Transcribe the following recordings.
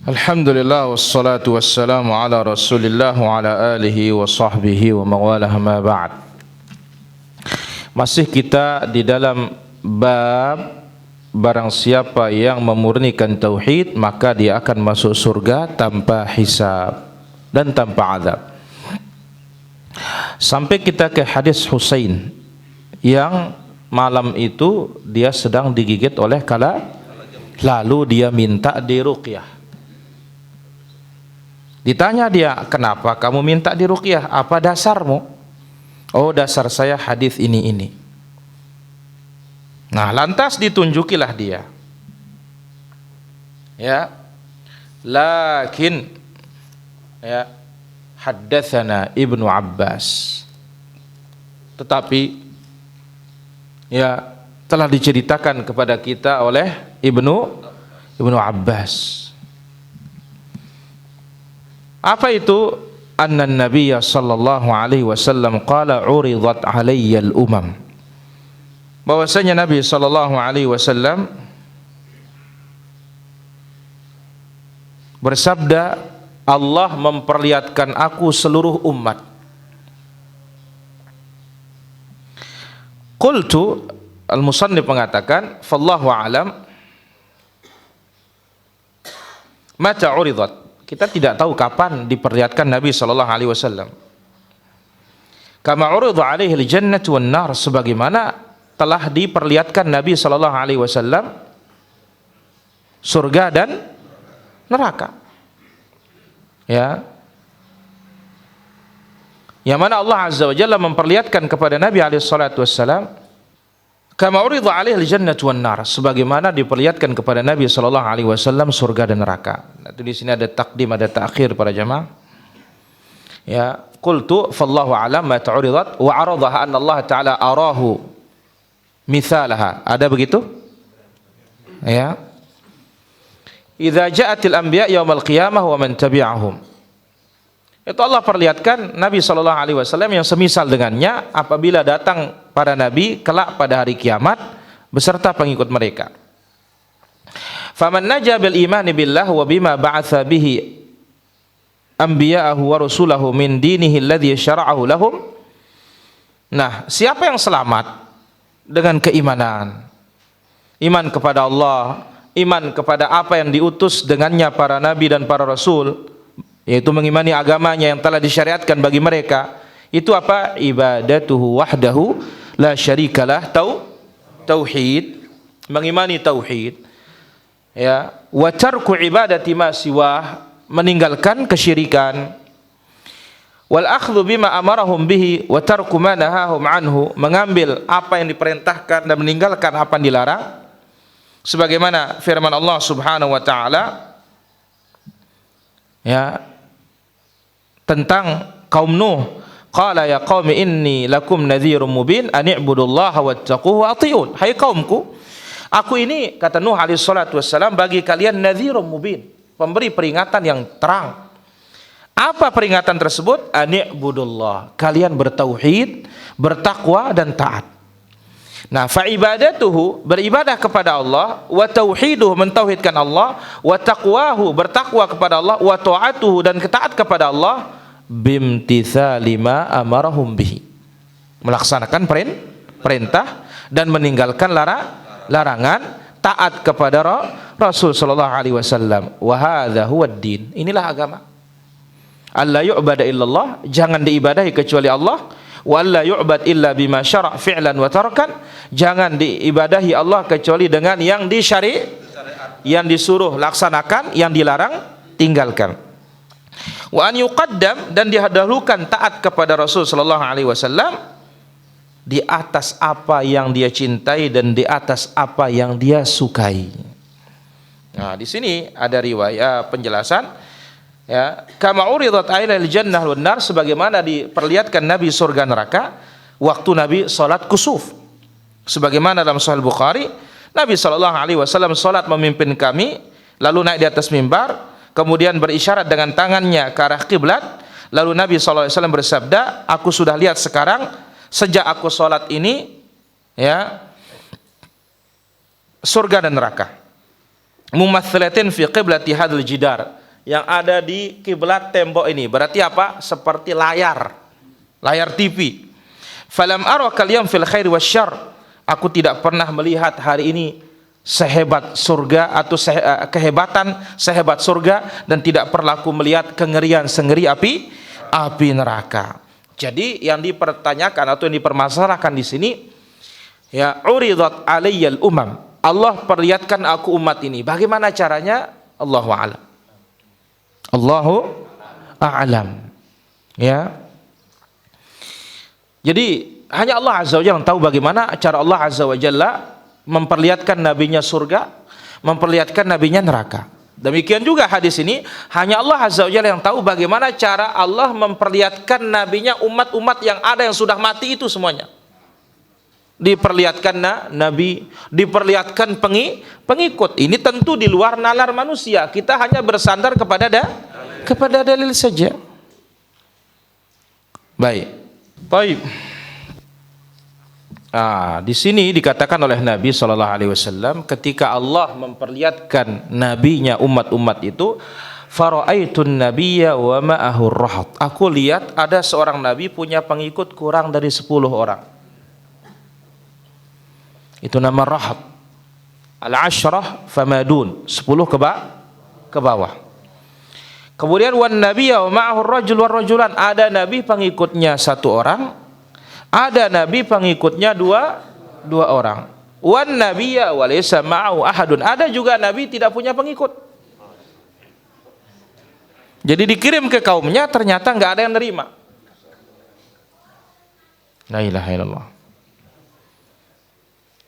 Alhamdulillah wassalatu wassalamu ala Rasulillah wa ala alihi wa sahbihi wa mawalah ma ba'd. Masih kita di dalam bab barang siapa yang memurnikan tauhid maka dia akan masuk surga tanpa hisab dan tanpa azab. Sampai kita ke hadis Husain yang malam itu dia sedang digigit oleh kala, lalu dia minta diruqyah. Ditanya dia, kenapa kamu minta diruqyah? Apa dasarmu? Oh, dasar saya hadis ini. Nah, lantas ditunjukilah dia. Ya. Lakin ya, haddatsana Ibnu Abbas. Tetapi ya telah diceritakan kepada kita oleh Ibnu Abbas. Apa itu? Anna Nabiyya sallallahu alaihi wasallam qala uridat alayya al-umam. Bahwasanya Nabi sallallahu alaihi wasallam bersabda, Allah memperlihatkan aku seluruh umat. Qultu, al-musannif mengatakan, fallahu a'lam, mata uridat. Kita tidak tahu kapan diperlihatkan Nabi sallallahu alaihi wasallam. Kama urida alaihi al-jannatu wan nar, sebagaimana telah diperlihatkan Nabi sallallahu alaihi wasallam surga dan neraka. Ya. Yang mana Allah azza wa jalla memperlihatkan kepada Nabi alaihi salatu wassalam kama urida alaihi al-jannatu wan nar, sebagaimana diperlihatkan kepada Nabi sallallahu alaihi wasallam surga dan neraka. Itu di sini ada takdim, ada takhir para jamaah. Ya, qultu fallahu a'lam ma ta'uridat wa 'aradaha anna Allah ta'ala arahu mithalaha. Ada begitu? Ya. Idza ja'atil anbiya yaumil qiyamah wa man tabi'ahum. Itu Allah perlihatkan Nabi sallallahu alaihi wasallam yang semisal dengannya apabila datang para nabi kelak pada hari kiamat beserta pengikut mereka. Faman naja bil imani billah wa bima ba'atsa bihi anbiya'ahu wa rasulahu min dinihi alladhi syara'ahu lahum. Nah, siapa yang selamat dengan keimanan, iman kepada Allah, iman kepada apa yang diutus dengannya para nabi dan para rasul, yaitu mengimani agamanya yang telah disyariatkan bagi mereka, itu apa? Ibadatuhu wahdahu la syarikalah, tauhid, mengimani tauhid. Ya, wa tarku ibadati ma siwah, meninggalkan kesyirikan. Wal akhdhu bima amarahum bihi wa tarku ma nahahum anhu, mengambil apa yang diperintahkan dan meninggalkan apa yang dilarang. Sebagaimana firman Allah Subhanahu wa taala ya tentang kaum Nuh, qala ya qaumi inni lakum nadhirum mubin an i'budullaha wattaquhu wa ati'un. Hai kaumku, aku ini, kata Nuh alaihi salatu wassalam, bagi kalian nadhirum mubin, pemberi peringatan yang terang. Apa peringatan tersebut? An i'budullah, kalian bertauhid, bertakwa dan taat. Nah, fa ibadatuhu, beribadah kepada Allah, wa tauhiduhu, mentauhidkan Allah, wa taqwahu, bertakwa kepada Allah, wa ta'atuhu, dan ketaat kepada Allah, bimtithali ma amarahum bihi, melaksanakan perintah dan meninggalkan larangan, taat kepada Rasul sallallahu alaihi wasallam. Wa hadza huwa ad-din, inilah agama. Alla yu'bada illallah, jangan diibadahi kecuali Allah. Wa alla yu'bad illa bima syara' fi'lan wa tarkan, jangan diibadahi Allah kecuali dengan yang yang disuruh laksanakan, yang dilarang tinggalkan. Wa an yuqaddam, dan didahulukan taat kepada Rasul sallallahu alaihi wasallam di atas apa yang dia cintai dan di atas apa yang dia sukai. Nah, di sini ada riwayat penjelasan ya, kama uridat alail jannah wan nar, sebagaimana diperlihatkan Nabi surga neraka waktu Nabi salat kusuf. Sebagaimana dalam Sahih Bukhari, Nabi sallallahu alaihi wasallam salat memimpin kami, lalu naik di atas mimbar, kemudian berisyarat dengan tangannya ke arah kiblat, lalu Nabi sallallahu alaihi wasallam bersabda, aku sudah lihat sekarang sejak aku salat ini ya surga dan neraka. mumatsalatin fi qiblati hadzal jidar, yang ada di kiblat tembok ini. Berarti apa? Seperti layar TV. Falam ara kal-yawm fil khairi wasyarr, aku tidak pernah melihat hari ini sehebat surga atau kehebatan sehebat surga, dan tidak pernah aku melihat kengerian sengeri api neraka. Jadi yang dipertanyakan atau yang dipermasalahkan di sini, ya, uridat alayyal umam, Allah perlihatkan aku umat ini. Bagaimana caranya? Allahu a'lam. Allahu a'lam. Ya. Jadi hanya Allah Azza wa Jalla yang tahu bagaimana cara Allah Azza wa Jalla memperlihatkan nabinya surga, memperlihatkan nabinya neraka. Demikian juga hadis ini, hanya Allah Azza wa Jalla yang tahu bagaimana cara Allah memperlihatkan nabinya umat-umat yang ada yang sudah mati itu semuanya. Diperlihatkan nabi, diperlihatkan pengikut. Ini tentu di luar nalar manusia. Kita hanya bersandar kepada dalil saja. Baik. Baik. Di sini dikatakan oleh Nabi SAW, ketika Allah memperlihatkan nabinya umat-umat itu, faraaitun nabiyya wa ma'ahu rahat, aku lihat ada seorang nabi punya pengikut kurang dari 10 orang. Itu nama rahat. Al-ashrah famadun, 10 ke bawah. Kemudian wan nabiyya wa ma'ahu rajul war rajulan, ada nabi pengikutnya 1 orang, ada nabi pengikutnya dua orang. Wan nabiyya wa laysa ma'ahu ahadun, ada juga nabi tidak punya pengikut. Jadi dikirim ke kaumnya, ternyata enggak ada yang nerima. La ilaha illallah.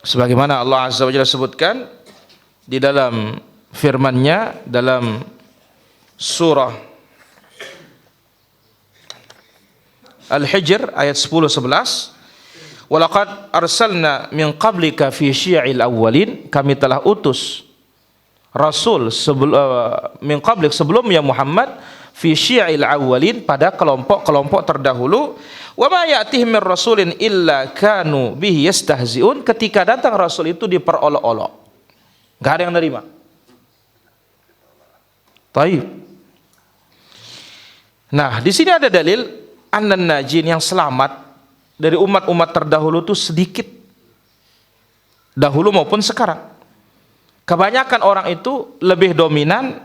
Sebagaimana Allah Azza wa Jalla sebutkan di dalam firman-Nya dalam surah Al-Hijr ayat 10-11, walaqad arsalna min qablika fi syi'il awwalin, kami telah utus rasul min qablik, sebelumnya Muhammad, fi syi'il awwalin, pada kelompok-kelompok terdahulu. Wa ma ya'tihim min rasulin illa kanu bihi yastahzi'un, ketika datang rasul itu diperolok-olok, enggak ada yang nerima. Taib. Nah, di sini ada dalil annan najin, yang selamat dari umat-umat terdahulu itu sedikit, dahulu maupun sekarang. Kebanyakan orang itu lebih dominan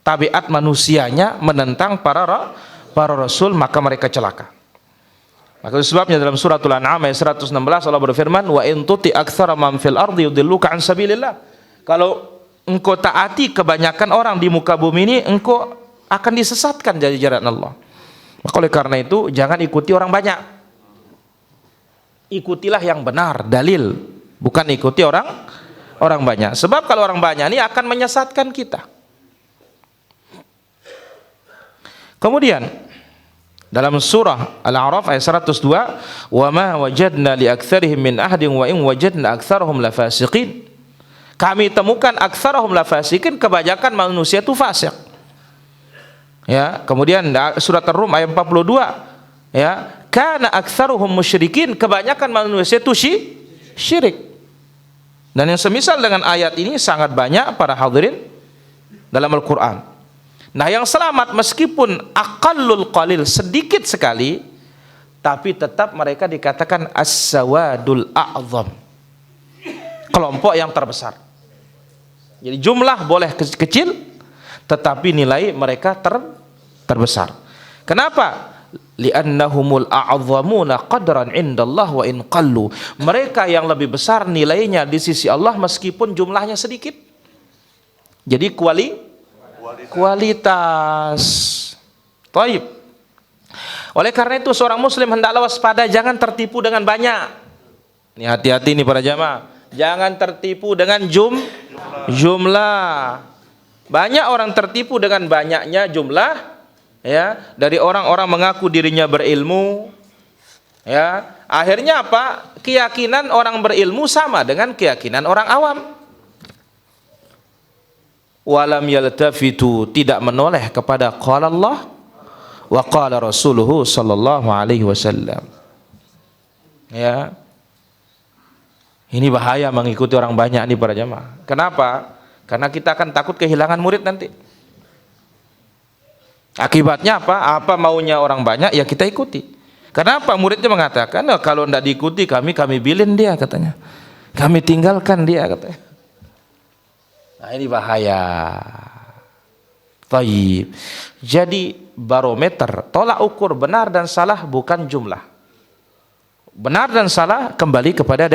tabiat manusianya menentang para rasul, maka mereka celaka. Maka itu sebabnya dalam suratul An'am ayat 116 Allah berfirman, wa in tuti aktsara man fil ardi yudilluka an sabilillah, kalau engkau taati kebanyakan orang di muka bumi ini, engkau akan disesatkan dari jalan Allah. Maka oleh karena itu jangan ikuti orang banyak, ikutilah yang benar, dalil, bukan ikuti orang banyak. Sebab kalau orang banyak ini akan menyesatkan kita. Kemudian dalam surah Al-A'raf ayat 102, wa ma wajadna li aktsarihim min ahadin wa in wajadna aktsarahum lafasiqin, kami temukan aktsarahum lafasiqin, kebanyakan manusia itu fasik. Ya, kemudian surat Ar-Rum ayat 42, ya, kana aktsaruhum musyrikin, kebanyakan manusia itu syirik. Dan yang semisal dengan ayat ini sangat banyak para hadirin dalam Al-Qur'an. Nah, yang selamat meskipun aqallul qalil, sedikit sekali, tapi tetap mereka dikatakan as-sawadul a'zam, kelompok yang terbesar. Jadi jumlah boleh kecil, tetapi nilai mereka terbesar. Kenapa? Li'annahumul a'zamuna qadran indallah wa in qallu, mereka yang lebih besar nilainya di sisi Allah meskipun jumlahnya sedikit. Jadi kualitas. Taib. Oleh karena itu seorang muslim hendaklah waspada, jangan tertipu dengan banyak. Ini hati-hati nih para jamaah, jangan tertipu dengan jumlah. Banyak orang tertipu dengan banyaknya jumlah, ya, dari orang-orang mengaku dirinya berilmu, ya, akhirnya apa? Keyakinan orang berilmu sama dengan keyakinan orang awam. Walam yaltafitu, tidak menoleh kepada qala Allah wa qala rasuluhu sallallahu alaihi wasallam. Ya. Ini bahaya mengikuti orang banyak nih para jamaah. Kenapa? Karena kita akan takut kehilangan murid nanti. Akibatnya apa? Apa maunya orang banyak ya kita ikuti. Kenapa? Muridnya mengatakan, oh, kalau tidak diikuti kami bilin dia katanya. Kami tinggalkan dia katanya. Nah ini bahaya. Taib. Jadi barometer tolak ukur benar dan salah bukan jumlah. Benar dan salah kembali kepada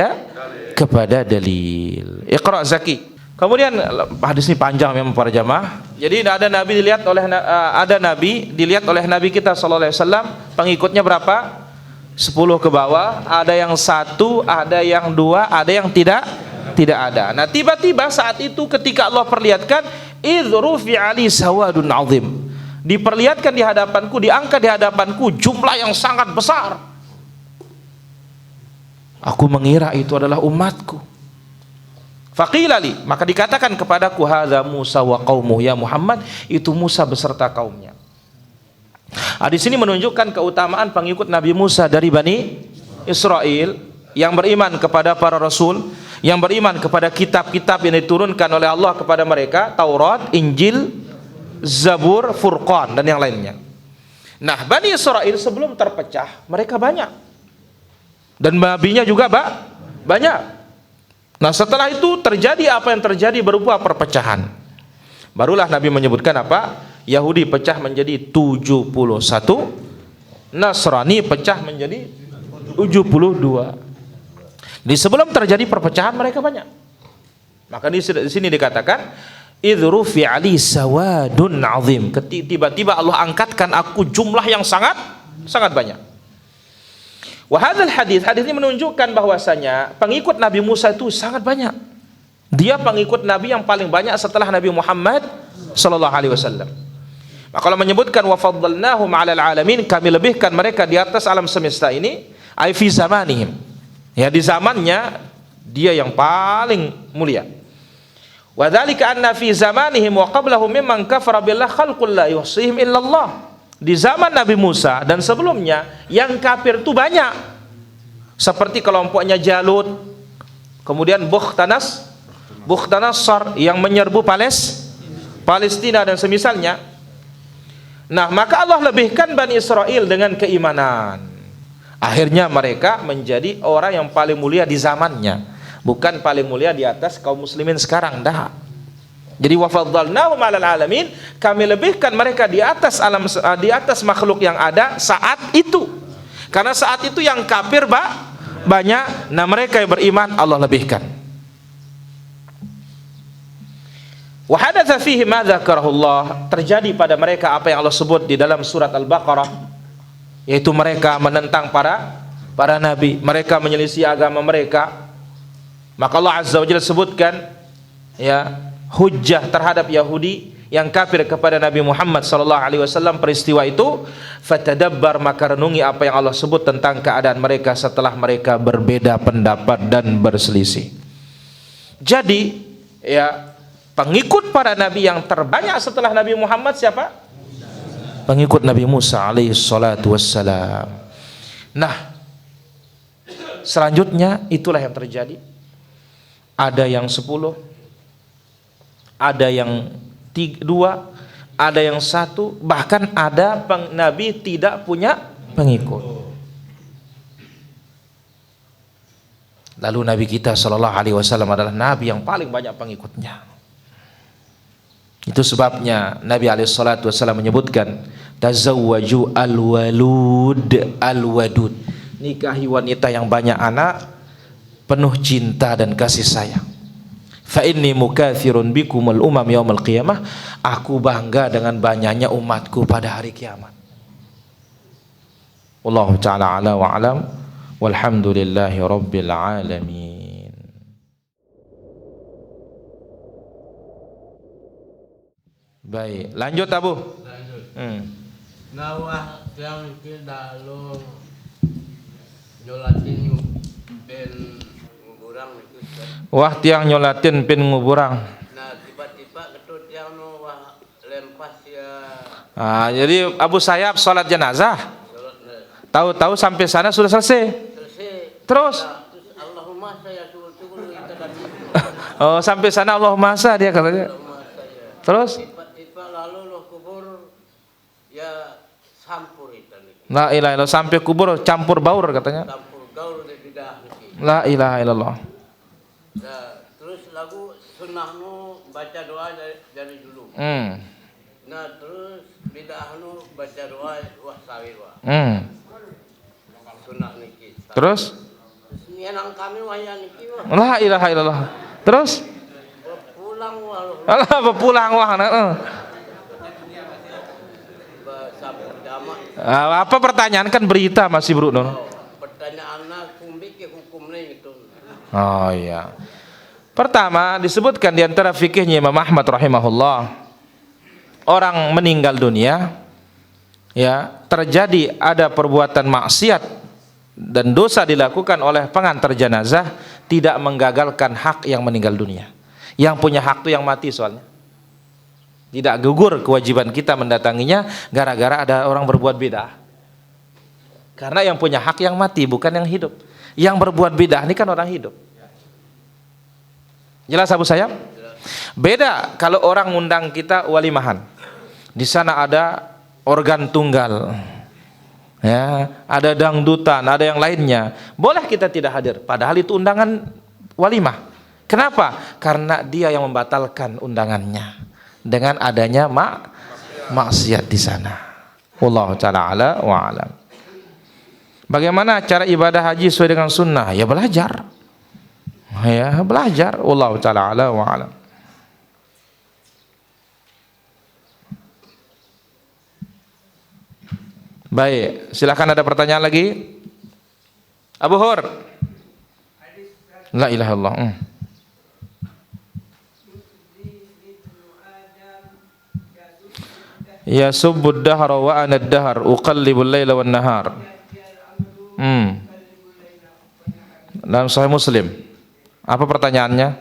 dalil. Iqra Zaki. Kemudian hadis ini panjang memang para jamaah. Jadi ada nabi dilihat oleh nabi kita sallallahu alaihi wasallam, pengikutnya berapa? 10 ke bawah, ada yang 1, ada yang 2, ada yang tidak ada. Nah, tiba-tiba saat itu ketika Allah perlihatkan idrufi ali sawadun azim. Diperlihatkan di hadapanku, diangkat di hadapanku jumlah yang sangat besar. Aku mengira itu adalah umatku. Faqilali, maka dikatakan kepadaku hadza Musa wa qaumuhu, ya Muhammad, itu Musa beserta kaumnya. Di sini menunjukkan keutamaan pengikut Nabi Musa dari Bani Israel yang beriman kepada para rasul, yang beriman kepada kitab-kitab yang diturunkan oleh Allah kepada mereka, Taurat, Injil, Zabur, Furqan dan yang lainnya. Nah, Bani Israel sebelum terpecah mereka banyak. Dan nabinya juga banyak. Nah, setelah itu terjadi apa yang terjadi berupa perpecahan. Barulah Nabi menyebutkan apa? Yahudi pecah menjadi 71, Nasrani pecah menjadi 72. Di sebelum terjadi perpecahan mereka banyak. Maka di sini dikatakan idrufi ali sawadun azim. Tiba-tiba Allah angkatkan aku jumlah yang sangat banyak. Wahadal hadis ini menunjukkan bahwasanya pengikut Nabi Musa itu sangat banyak. Dia pengikut Nabi yang paling banyak setelah Nabi Muhammad sallallahu alaihi wasallam. Maka kalau menyebutkan wa faddalnahum 'alal 'alamin, kami lebihkan mereka di atas alam semesta ini, ai fi zamanihim. Ya, di zamannya dia yang paling mulia. Wa dzalika anna fi zamanihim wa qablahum mimman kafara billah khalqul la yuhsihim illallah. Di zaman Nabi Musa dan sebelumnya yang kafir itu banyak, seperti kelompoknya Jalut, kemudian Bukhtanassar yang menyerbu Palestina dan semisalnya. Nah, maka Allah lebihkan Bani Israel dengan keimanan. Akhirnya mereka menjadi orang yang paling mulia di zamannya, bukan paling mulia di atas kaum muslimin sekarang, dah. Jadi wa faddalnahum 'alal 'alamin, kami lebihkan mereka di atas makhluk yang ada saat itu. Karena saat itu yang kafir banyak, nah mereka yang beriman Allah lebihkan. Wa hadatsa fihi ma dzakarahullah, terjadi pada mereka apa yang Allah sebut di dalam surat Al-Baqarah, yaitu mereka menentang para nabi, mereka menyelisih agama mereka. Maka Allah Azza wa Jalla sebutkan ya hujjah terhadap Yahudi yang kafir kepada Nabi Muhammad sallallahu alaihi wasallam. Peristiwa itu fatadabbar, maka renungi apa yang Allah sebut tentang keadaan mereka setelah mereka berbeda pendapat dan berselisih. Jadi ya, pengikut para nabi yang terbanyak setelah Nabi Muhammad siapa? Pengikut Nabi Musa alaihi salatu wassalam. Nah, selanjutnya itulah yang terjadi. Ada yang 10, ada yang 2, ada yang 1, bahkan ada nabi tidak punya pengikut. Lalu Nabi kita sallallahu alaihi wasallam adalah nabi yang paling banyak pengikutnya. Itu sebabnya Nabi alaihi salatu wasallam menyebutkan tazawwaju al-wadud, nikahi wanita yang banyak anak, penuh cinta dan kasih sayang. Fa inni mukatsirun bikumul umam yaumil qiyamah, aku bangga dengan banyaknya umatku pada hari kiamat. Wallahu ta'ala ala wa alam, walhamdulillahi rabbil alamin. Baik, lanjut Abu. Nawah yang kita lo nyolatin ben nguburang itu. Wah tiang nyolatin pin nguburang. Nah tiba-tiba ketut yang wah lempas ya. Jadi Abu Sayyab sholat jenazah. Tahu-tahu sampai sana sudah selesai. Selesai. Terus Nah, terus Allahumma saya betul-betul kita tadi. Oh, sampai sana Allah Maha dia katanya. Terus? Tiba-tiba lalu loh kubur ya campur itu nih. La ilaha illallah, sampai kubur campur baur katanya. Campur gaul di bidah nih. La ilaha illallah. Nah, terus lagu sunnahnu baca doa dari dulu. Nah, terus bidahnu baca doa wah sawir wah. Sunnah niki. Terus? Nyenang kami wah ya niki wah. La ilaha illallah. Terus? Pulang wah. Allah berpulang wah. Apa pertanyaan kan berita masih bro no? Pertanyaannya kumbi ke hukumnya itu. Oh iya. Pertama disebutkan di antara fikihnya Imam Ahmad rahimahullah, orang meninggal dunia ya terjadi ada perbuatan maksiat dan dosa dilakukan oleh pengantar jenazah tidak menggagalkan hak yang meninggal dunia. Yang punya hak itu yang mati soalnya. Tidak gugur kewajiban kita mendatanginya gara-gara ada orang berbuat bid'ah. Karena yang punya hak yang mati bukan yang hidup. Yang berbuat bid'ah ini kan orang hidup. Jelas Abu Sayyaf? Beda kalau orang ngundang kita walimahan. Di sana ada organ tunggal. Ya, ada dangdutan, ada yang lainnya. Boleh kita tidak hadir padahal itu undangan walimah. Kenapa? Karena dia yang membatalkan undangannya dengan adanya maksiat di sana. Wallahu ta'ala ala wa alam. Bagaimana cara ibadah haji sesuai dengan sunnah? Ya belajar. Ya belajar. Wallahu ta'ala ala wa alam. Baik, silakan ada pertanyaan lagi. Abu Hur. La ilaha illallah. Ya subbud dahra wa ana ad-dahr uqallibul laila wan nahar. Dalam Sahih Muslim. Apa pertanyaannya?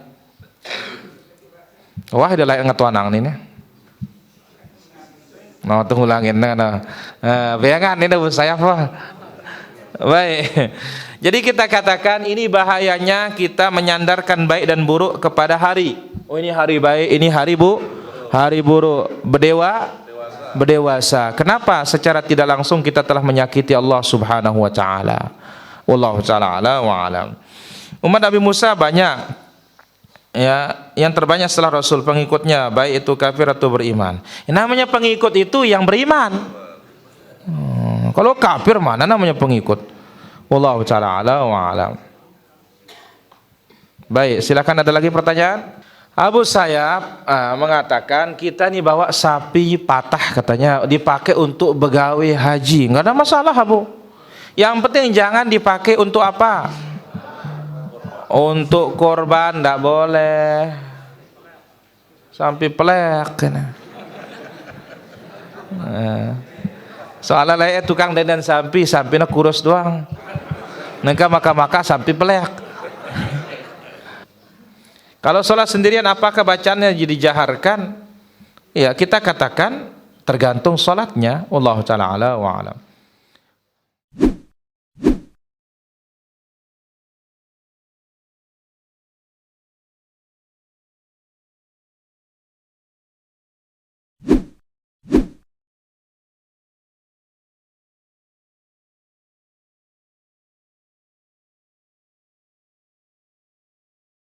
Wah, dia layak ngetuanang ini. Nah, tunggu ulangin nah. Bayangan ini Abu Sayyaf. Baik. Jadi kita katakan ini bahayanya kita menyandarkan baik dan buruk kepada hari. Oh, ini hari baik, ini hari buruk. Berdewasa. Kenapa? Secara tidak langsung kita telah menyakiti Allah Subhanahu wa taala. Wallahu taala ala wa alam. Umat Nabi Musa banyak ya, yang terbanyak setelah Rasul pengikutnya, baik itu kafir atau beriman. Yang namanya pengikut itu yang beriman. Kalau kafir mana namanya pengikut? Wallahu taala ala wa alam. Baik, silakan ada lagi pertanyaan? Abu Sayyaf mengatakan kita nih bawa sapi patah katanya dipakai untuk begawe haji. Enggak ada masalah, Abu. Yang penting jangan dipakai untuk apa? Untuk korban enggak boleh. Sampai pelek kan. Soalnya layak tukang dandan sampina kurus doang. Nengka maka sampai pelek. Kalau sholat sendirian apakah bacaannya jadi dijaharkan? Ya kita katakan tergantung sholatnya. Wallahu ta'ala ala wa alam.